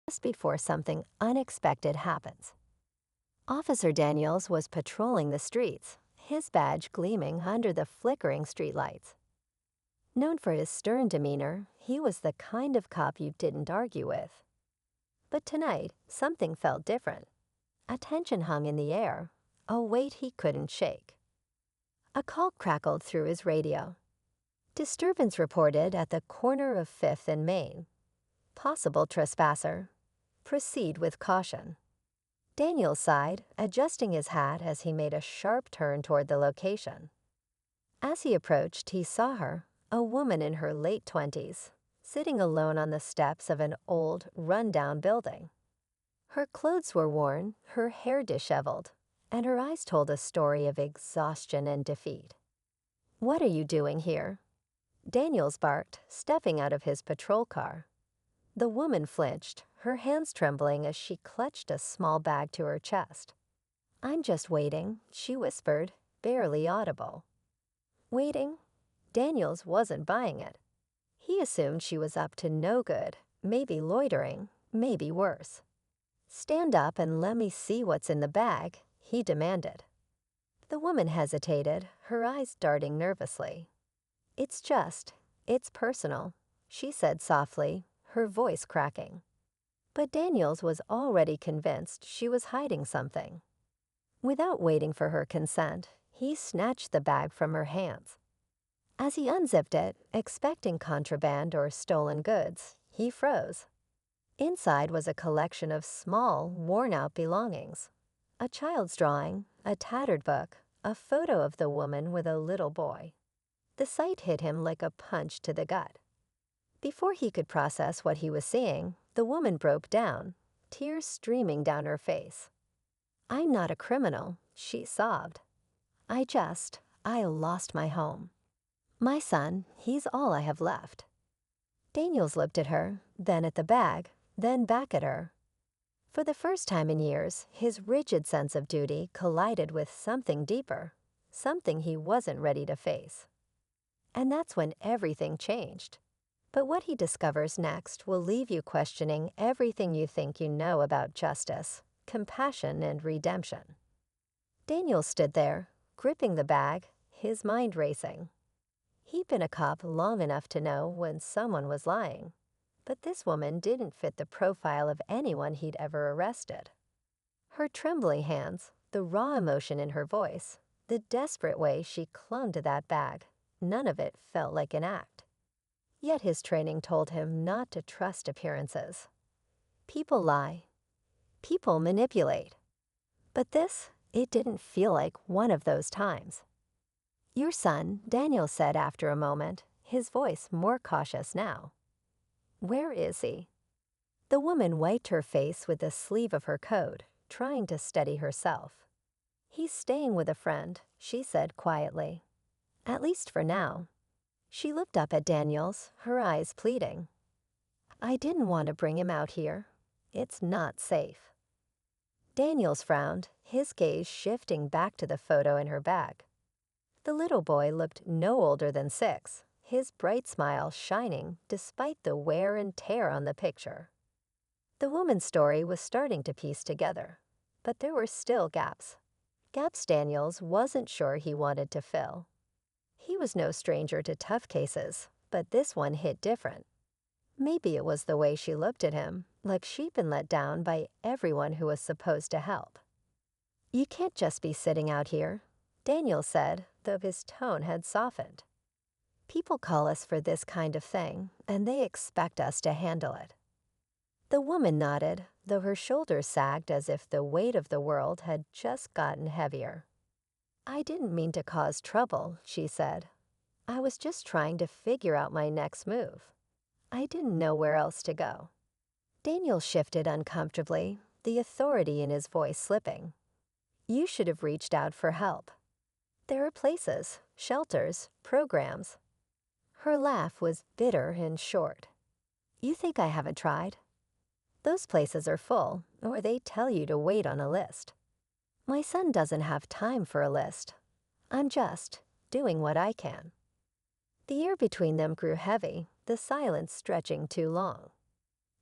just before something unexpected happens. Officer Daniels was patrolling the streets, his badge gleaming under the flickering streetlights. Known for his stern demeanor, he was the kind of cop you didn't argue with. But tonight, something felt different. A tension hung in the air, a weight he couldn't shake. A call crackled through his radio. Disturbance reported at the corner of 5th and Main. Possible trespasser. Proceed with caution. Daniel sighed, adjusting his hat as he made a sharp turn toward the location. As he approached, he saw her, a woman in her late 20s, sitting alone on the steps of an old, run-down building. Her clothes were worn, her hair disheveled, and her eyes told a story of exhaustion and defeat. "What are you doing here?" Daniels barked, stepping out of his patrol car. The woman flinched, her hands trembling as she clutched a small bag to her chest. "I'm just waiting," she whispered, barely audible. Waiting? Daniels wasn't buying it. He assumed she was up to no good, maybe loitering, maybe worse. "Stand up and let me see what's in the bag," he demanded. The woman hesitated, her eyes darting nervously. It's personal," she said softly, her voice cracking. But Daniels was already convinced she was hiding something. Without waiting for her consent, he snatched the bag from her hands. As he unzipped it, expecting contraband or stolen goods, he froze. Inside was a collection of small, worn-out belongings. A child's drawing, a tattered book, a photo of the woman with a little boy. The sight hit him like a punch to the gut. Before he could process what he was seeing, the woman broke down, tears streaming down her face. "I'm not a criminal," she sobbed. I lost my home. My son, he's all I have left." Daniels looked at her, then at the bag, then back at her. For the first time in years, his rigid sense of duty collided with something deeper, something he wasn't ready to face. And that's when everything changed. But what he discovers next will leave you questioning everything you think you know about justice, compassion, and redemption. Daniel stood there, gripping the bag, his mind racing. He'd been a cop long enough to know when someone was lying, but this woman didn't fit the profile of anyone he'd ever arrested. Her trembling hands, the raw emotion in her voice, the desperate way she clung to that bag, none of it felt like an act. Yet his training told him not to trust appearances. People lie. People manipulate. But this, it didn't feel like one of those times. "Your son," Daniel said after a moment, his voice more cautious now. "Where is he?" The woman wiped her face with the sleeve of her coat, trying to steady herself. "He's staying with a friend," she said quietly. "At least for now." She looked up at Daniels, her eyes pleading. "I didn't want to bring him out here. It's not safe." Daniels frowned, his gaze shifting back to the photo in her bag. The little boy looked no older than 6, his bright smile shining despite the wear and tear on the picture. The woman's story was starting to piece together, but there were still gaps. Gaps Daniels wasn't sure he wanted to fill. He was no stranger to tough cases, but this one hit different. Maybe it was the way she looked at him, like she'd been let down by everyone who was supposed to help. "You can't just be sitting out here," Daniel said, though his tone had softened. "People call us for this kind of thing, and they expect us to handle it." The woman nodded, though her shoulders sagged as if the weight of the world had just gotten heavier. "I didn't mean to cause trouble," she said. "I was just trying to figure out my next move. I didn't know where else to go." Daniel shifted uncomfortably, the authority in his voice slipping. "You should have reached out for help. There are places, shelters, programs." Her laugh was bitter and short. "You think I haven't tried? Those places are full, or they tell you to wait on a list. My son doesn't have time for a list. I'm just doing what I can." The air between them grew heavy, the silence stretching too long.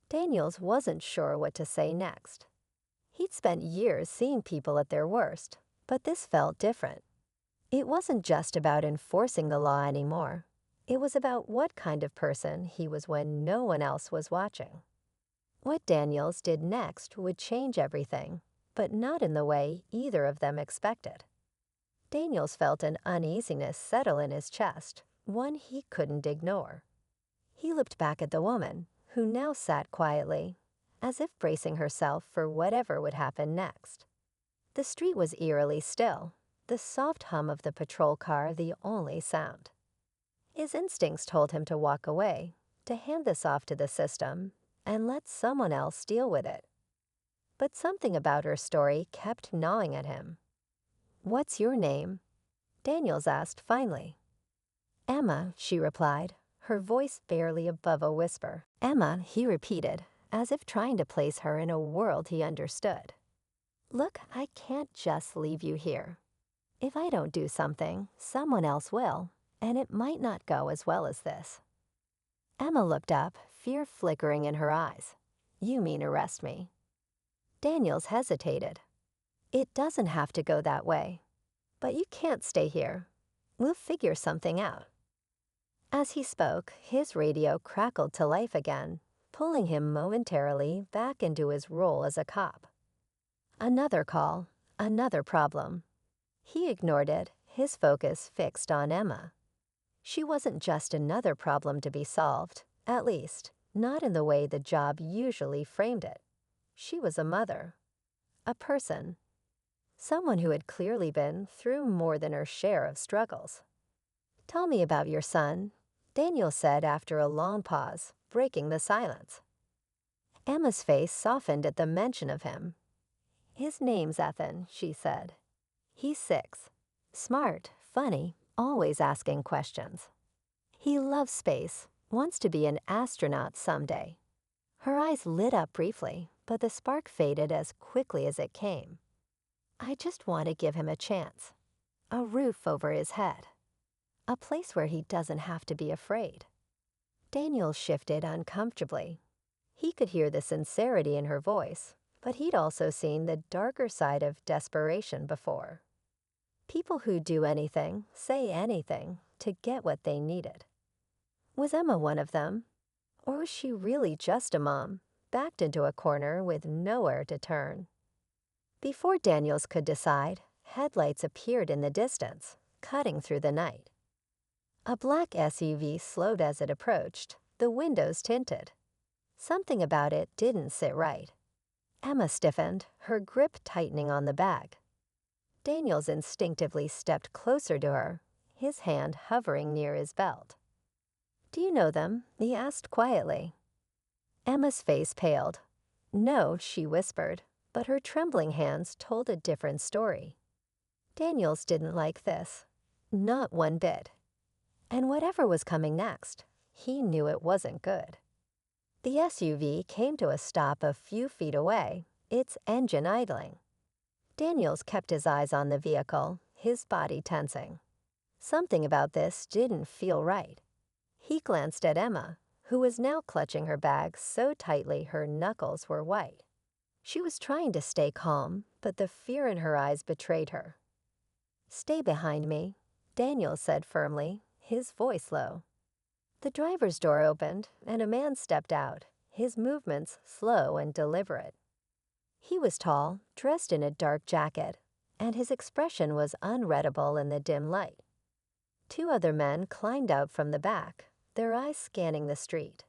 Daniels wasn't sure what to say next. He'd spent years seeing people at their worst, but this felt different. It wasn't just about enforcing the law anymore. It was about what kind of person he was when no one else was watching. What Daniels did next would change everything, but not in the way either of them expected. Daniels felt an uneasiness settle in his chest, one he couldn't ignore. He looked back at the woman, who now sat quietly, as if bracing herself for whatever would happen next. The street was eerily still, the soft hum of the patrol car the only sound. His instincts told him to walk away, to hand this off to the system, and let someone else deal with it. But something about her story kept gnawing at him. "What's your name?" Daniels asked finally. "Emma," she replied, her voice barely above a whisper. "Emma," he repeated, as if trying to place her in a world he understood. "Look, I can't just leave you here. If I don't do something, someone else will, and it might not go as well as this." Emma looked up, fear flickering in her eyes. "You mean arrest me?" Daniels hesitated. "It doesn't have to go that way. But you can't stay here. We'll figure something out." As he spoke, his radio crackled to life again, pulling him momentarily back into his role as a cop. Another call, another problem. He ignored it, his focus fixed on Emma. She wasn't just another problem to be solved, at least, not in the way the job usually framed it. She was a mother, a person, someone who had clearly been through more than her share of struggles. "Tell me about your son," Daniel said after a long pause, breaking the silence. Emma's face softened at the mention of him. "His name's Ethan," she said. "He's 6. Smart, funny, always asking questions. He loves space, wants to be an astronaut someday." Her eyes lit up briefly, but the spark faded as quickly as it came. "I just want to give him a chance. A roof over his head. A place where he doesn't have to be afraid." Daniel shifted uncomfortably. He could hear the sincerity in her voice, but he'd also seen the darker side of desperation before. People who do anything, say anything, to get what they needed. Was Emma one of them? Or was she really just a mom, backed into a corner with nowhere to turn? Before Daniels could decide, headlights appeared in the distance, cutting through the night. A black SUV slowed as it approached, the windows tinted. Something about it didn't sit right. Emma stiffened, her grip tightening on the bag. Daniels instinctively stepped closer to her, his hand hovering near his belt. "Do you know them?" he asked quietly. Emma's face paled. "No," she whispered, but her trembling hands told a different story. Daniels didn't like this. Not one bit. And whatever was coming next, he knew it wasn't good. The SUV came to a stop a few feet away, its engine idling. Daniels kept his eyes on the vehicle, his body tensing. Something about this didn't feel right. He glanced at Emma, who was now clutching her bag so tightly her knuckles were white. She was trying to stay calm, but the fear in her eyes betrayed her. "Stay behind me," Daniels said firmly, his voice low. The driver's door opened, and a man stepped out, his movements slow and deliberate. He was tall, dressed in a dark jacket, and his expression was unreadable in the dim light. 2 other men climbed out from the back, their eyes scanning the street.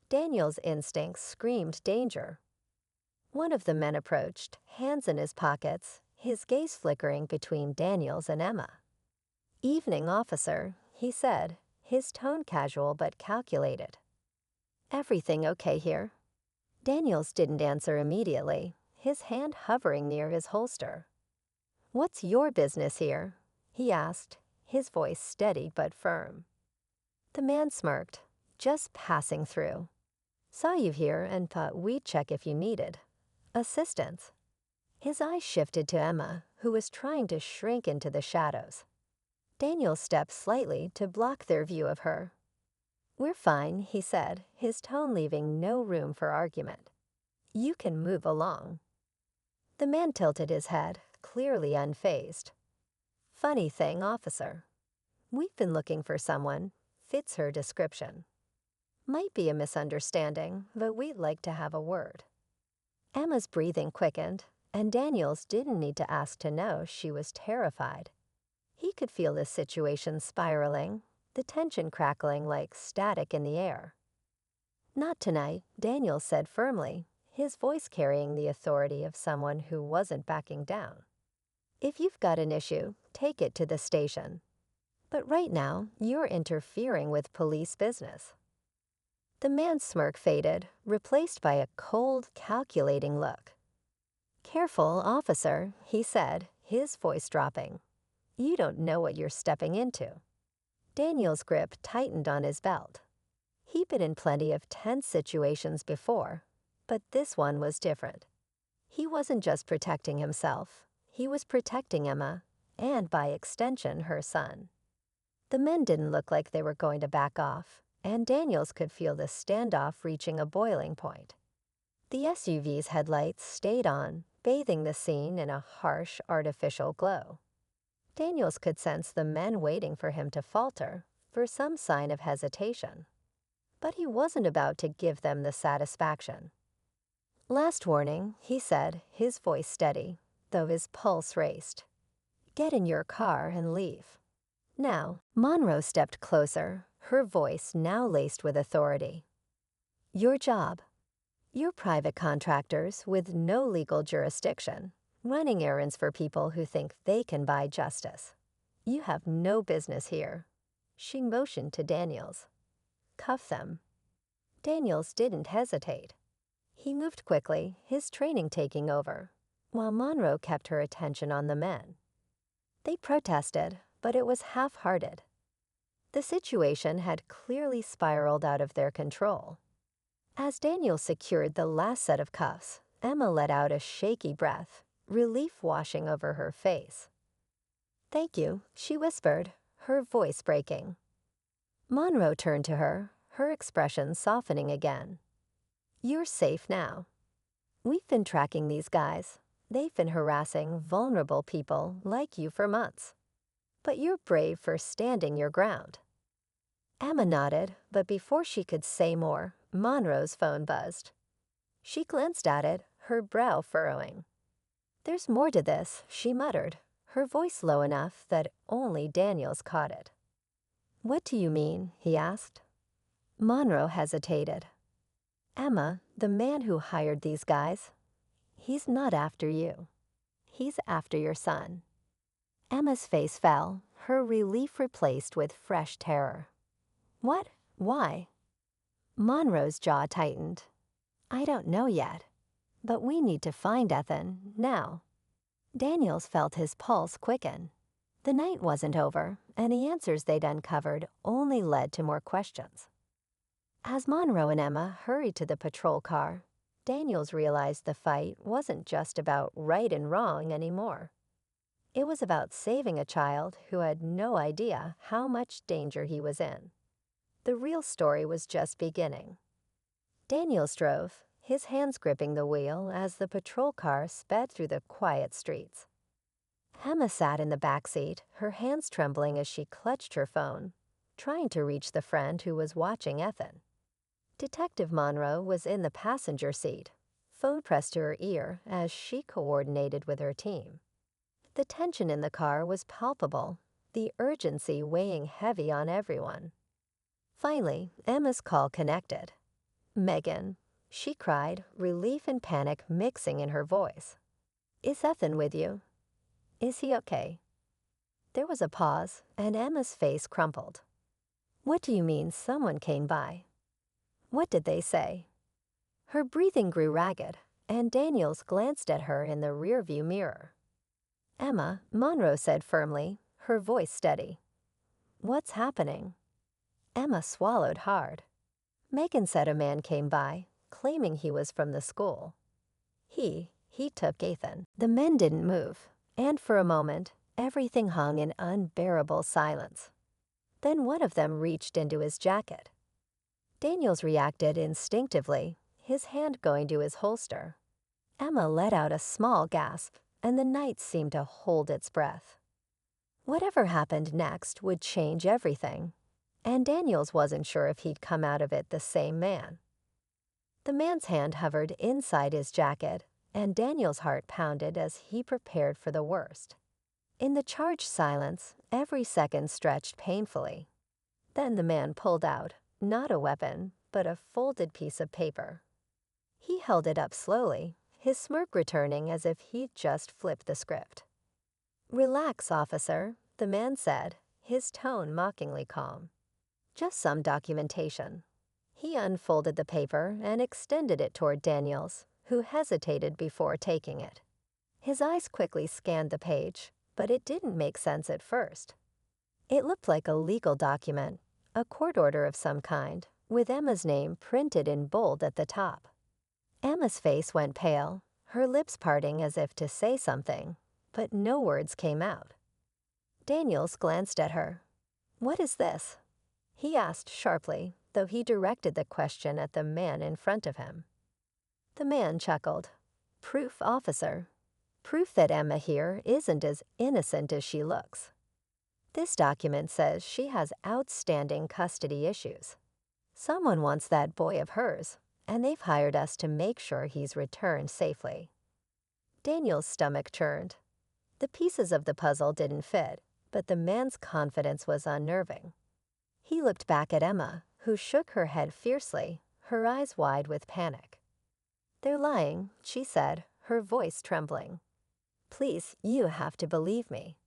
Daniel's instincts screamed danger. One of the men approached, hands in his pockets, his gaze flickering between Daniels and Emma. "Evening, officer," he said, his tone casual but calculated. "Everything okay here?" Daniels didn't answer immediately, his hand hovering near his holster. "What's your business here?" he asked, his voice steady but firm. The man smirked. "Just passing through. Saw you here and thought we'd check if you needed assistance." His eyes shifted to Emma, who was trying to shrink into the shadows. Daniel stepped slightly to block their view of her. "We're fine," he said, his tone leaving no room for argument. "You can move along." The man tilted his head, clearly unfazed. "Funny thing, officer. We've been looking for someone. Fits her description. Might be a misunderstanding, but we'd like to have a word." Emma's breathing quickened, and Daniels didn't need to ask to know she was terrified. He could feel the situation spiraling, the tension crackling like static in the air. "Not tonight," Daniels said firmly, his voice carrying the authority of someone who wasn't backing down. "If you've got an issue, take it to the station. But right now, you're interfering with police business." The man's smirk faded, replaced by a cold, calculating look. "Careful, officer," he said, his voice dropping. "You don't know what you're stepping into." Daniel's grip tightened on his belt. He'd been in plenty of tense situations before, but this one was different. He wasn't just protecting himself, he was protecting Emma, and by extension, her son. The men didn't look like they were going to back off, and Daniels could feel the standoff reaching a boiling point. The SUV's headlights stayed on, bathing the scene in a harsh, artificial glow. Daniels could sense the men waiting for him to falter, for some sign of hesitation. But he wasn't about to give them the satisfaction. "Last warning," he said, his voice steady, though his pulse raced. "Get in your car and leave." Now, Monroe stepped closer, her voice now laced with authority. "Your job. You're private contractors with no legal jurisdiction, running errands for people who think they can buy justice. You have no business here." She motioned to Daniels. "Cuff them." Daniels didn't hesitate. He moved quickly, his training taking over, while Monroe kept her attention on the men. They protested, but it was half-hearted. The situation had clearly spiraled out of their control. As Daniel secured the last set of cuffs, Emma let out a shaky breath, relief washing over her face. "Thank you," she whispered, her voice breaking. Monroe turned to her, her expression softening again. "You're safe now. We've been tracking these guys. They've been harassing vulnerable people like you for months. But you're brave for standing your ground." Emma nodded, but before she could say more, Monroe's phone buzzed. She glanced at it, her brow furrowing. "There's more to this," she muttered, her voice low enough that only Daniels caught it. "What do you mean?" he asked. Monroe hesitated. "Emma, the man who hired these guys, he's not after you. He's after your son." Emma's face fell, her relief replaced with fresh terror. "What? Why?" Monroe's jaw tightened. "I don't know yet, but we need to find Ethan, now." Daniels felt his pulse quicken. The night wasn't over, and the answers they'd uncovered only led to more questions. As Monroe and Emma hurried to the patrol car, Daniels realized the fight wasn't just about right and wrong anymore. It was about saving a child who had no idea how much danger he was in. The real story was just beginning. Daniels drove, his hands gripping the wheel as the patrol car sped through the quiet streets. Emma sat in the back seat, her hands trembling as she clutched her phone, trying to reach the friend who was watching Ethan. Detective Monroe was in the passenger seat, phone pressed to her ear as she coordinated with her team. The tension in the car was palpable, the urgency weighing heavy on everyone. Finally, Emma's call connected. "Megan," she cried, relief and panic mixing in her voice. "Is Ethan with you? Is he okay?" There was a pause, and Emma's face crumpled. "What do you mean someone came by? What did they say?" Her breathing grew ragged, and Daniels glanced at her in the rearview mirror. "Emma," Monroe said firmly, her voice steady. "What's happening?" Emma swallowed hard. Megan said a man came by, claiming he was from the school. He took Ethan. The men didn't move, and for a moment, everything hung in unbearable silence. Then one of them reached into his jacket. Daniels reacted instinctively, his hand going to his holster. Emma let out a small gasp, and the night seemed to hold its breath. Whatever happened next would change everything, and Daniels wasn't sure if he'd come out of it the same man. The man's hand hovered inside his jacket, and Daniel's heart pounded as he prepared for the worst. In the charged silence, every second stretched painfully. Then the man pulled out, not a weapon, but a folded piece of paper. He held it up slowly, his smirk returning as if he'd just flipped the script. "Relax, officer," the man said, his tone mockingly calm. "Just some documentation." He unfolded the paper and extended it toward Daniels, who hesitated before taking it. His eyes quickly scanned the page, but it didn't make sense at first. It looked like a legal document, a court order of some kind, with Emma's name printed in bold at the top. Emma's face went pale, her lips parting as if to say something, but no words came out. Daniels glanced at her. "What is this?" he asked sharply, though he directed the question at the man in front of him. The man chuckled. "Proof, officer. Proof that Emma here isn't as innocent as she looks. This document says she has outstanding custody issues. Someone wants that boy of hers, and they've hired us to make sure he's returned safely." Daniel's stomach churned. The pieces of the puzzle didn't fit, but the man's confidence was unnerving. He looked back at Emma, who shook her head fiercely, her eyes wide with panic. "They're lying," she said, her voice trembling. "Please, you have to believe me."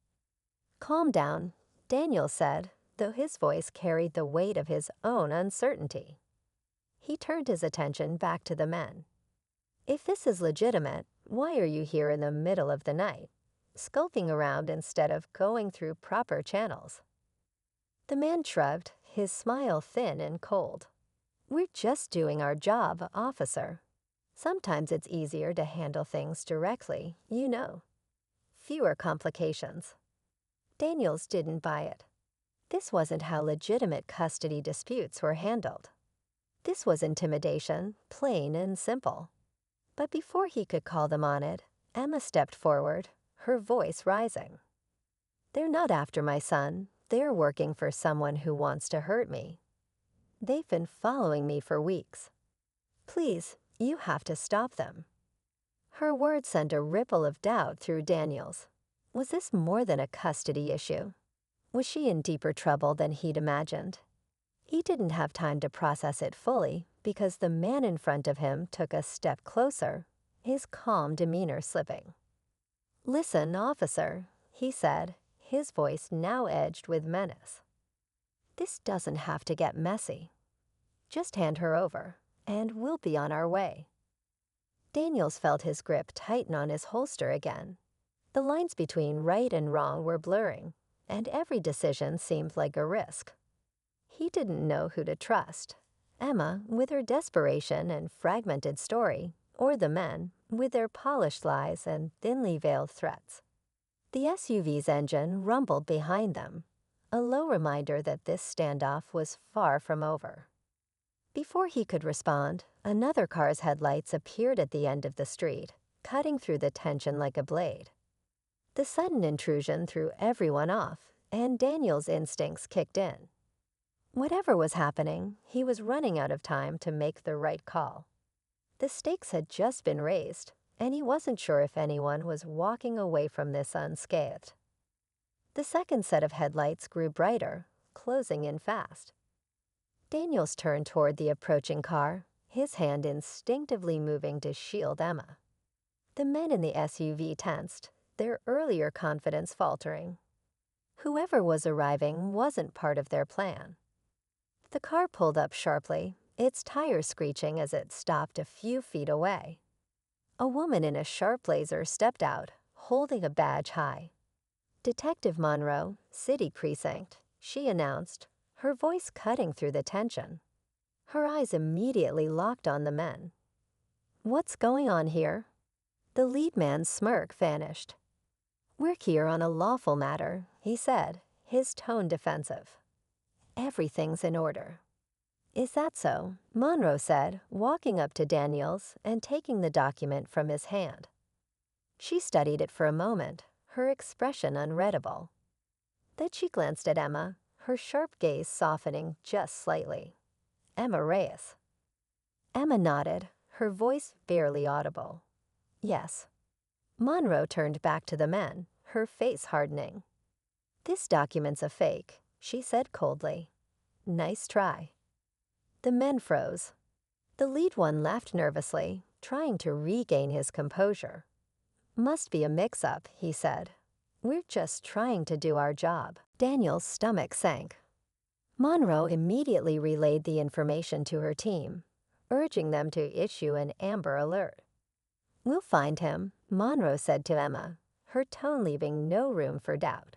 "Calm down," Daniel said, though his voice carried the weight of his own uncertainty. He turned his attention back to the men. "If this is legitimate, why are you here in the middle of the night, skulking around instead of going through proper channels?" The man shrugged, his smile thin and cold. "We're just doing our job, officer. Sometimes it's easier to handle things directly, you know. Fewer complications." Daniels didn't buy it. This wasn't how legitimate custody disputes were handled. This was intimidation, plain and simple. But before he could call them on it, Emma stepped forward, her voice rising. "They're not after my son. They're working for someone who wants to hurt me. They've been following me for weeks. Please, you have to stop them." Her words sent a ripple of doubt through Daniels. Was this more than a custody issue? Was she in deeper trouble than he'd imagined? He didn't have time to process it fully because the man in front of him took a step closer, his calm demeanor slipping. "Listen, officer," he said, his voice now edged with menace. "This doesn't have to get messy. Just hand her over, and we'll be on our way." Daniels felt his grip tighten on his holster again. The lines between right and wrong were blurring, and every decision seemed like a risk. He didn't know who to trust: Emma, with her desperation and fragmented story, or the men, with their polished lies and thinly veiled threats. The SUV's engine rumbled behind them, a low reminder that this standoff was far from over. Before he could respond, another car's headlights appeared at the end of the street, cutting through the tension like a blade. The sudden intrusion threw everyone off, and Daniel's instincts kicked in. Whatever was happening, he was running out of time to make the right call. The stakes had just been raised, and he wasn't sure if anyone was walking away from this unscathed. The second set of headlights grew brighter, closing in fast. Daniels turned toward the approaching car, his hand instinctively moving to shield Emma. The men in the SUV tensed, their earlier confidence faltering. Whoever was arriving wasn't part of their plan. The car pulled up sharply, its tires screeching as it stopped a few feet away. A woman in a sharp blazer stepped out, holding a badge high. "Detective Monroe, City Precinct," she announced, her voice cutting through the tension. Her eyes immediately locked on the men. "What's going on here?" The lead man's smirk vanished. "We're here on a lawful matter," he said, his tone defensive. "Everything's in order." Is that so? Monroe said, walking up to Daniels and taking the document from his hand. She studied it for a moment, her expression unreadable. Then she glanced at Emma, her sharp gaze softening just slightly. Emma Reyes. Emma nodded, her voice barely audible. Yes. Monroe turned back to the men, her face hardening. This document's a fake, she said coldly. Nice try. The men froze. The lead one laughed nervously, trying to regain his composure. Must be a mix-up, he said. We're just trying to do our job. Daniel's stomach sank. Monroe immediately relayed the information to her team, urging them to issue an Amber Alert. We'll find him, Monroe said to Emma, her tone leaving no room for doubt.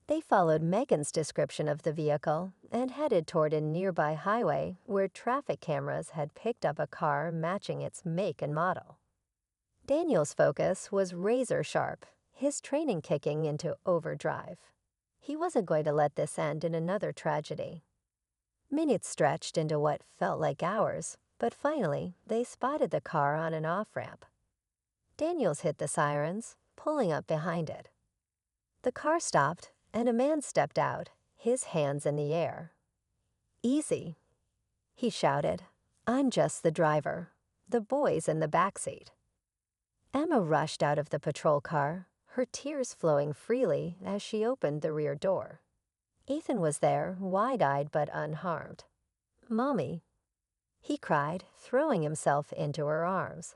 They followed Megan's description of the vehicle and headed toward a nearby highway where traffic cameras had picked up a car matching its make and model. Daniel's focus was razor sharp, his training kicking into overdrive. He wasn't going to let this end in another tragedy. Minutes stretched into what felt like hours, but finally they spotted the car on an off-ramp. Daniels hit the sirens, pulling up behind it. The car stopped, and a man stepped out, his hands in the air. Easy, he shouted. I'm just the driver. The boy's in the backseat. Emma rushed out of the patrol car, her tears flowing freely as she opened the rear door. Ethan was there, wide-eyed but unharmed. Mommy, he cried, throwing himself into her arms.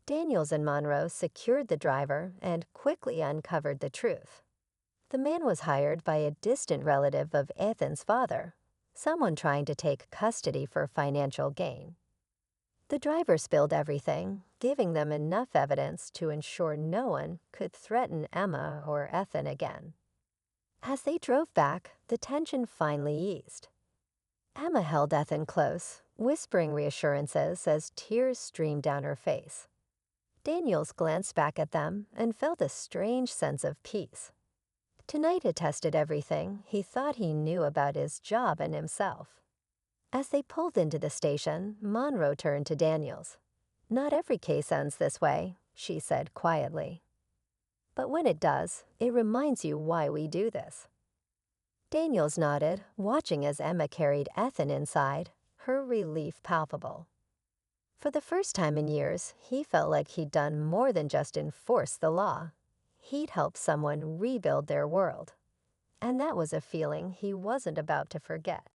Daniels and Monroe secured the driver and quickly uncovered the truth. The man was hired by a distant relative of Ethan's father, someone trying to take custody for financial gain. The driver spilled everything, giving them enough evidence to ensure no one could threaten Emma or Ethan again. As they drove back, the tension finally eased. Emma held Ethan close, whispering reassurances as tears streamed down her face. Daniels glanced back at them and felt a strange sense of peace. Tonight had tested everything he thought he knew about his job and himself. As they pulled into the station, Monroe turned to Daniels. Not every case ends this way, she said quietly. But when it does, it reminds you why we do this. Daniels nodded, watching as Emma carried Ethan inside, her relief palpable. For the first time in years, he felt like he'd done more than just enforce the law. He'd helped someone rebuild their world. And that was a feeling he wasn't about to forget.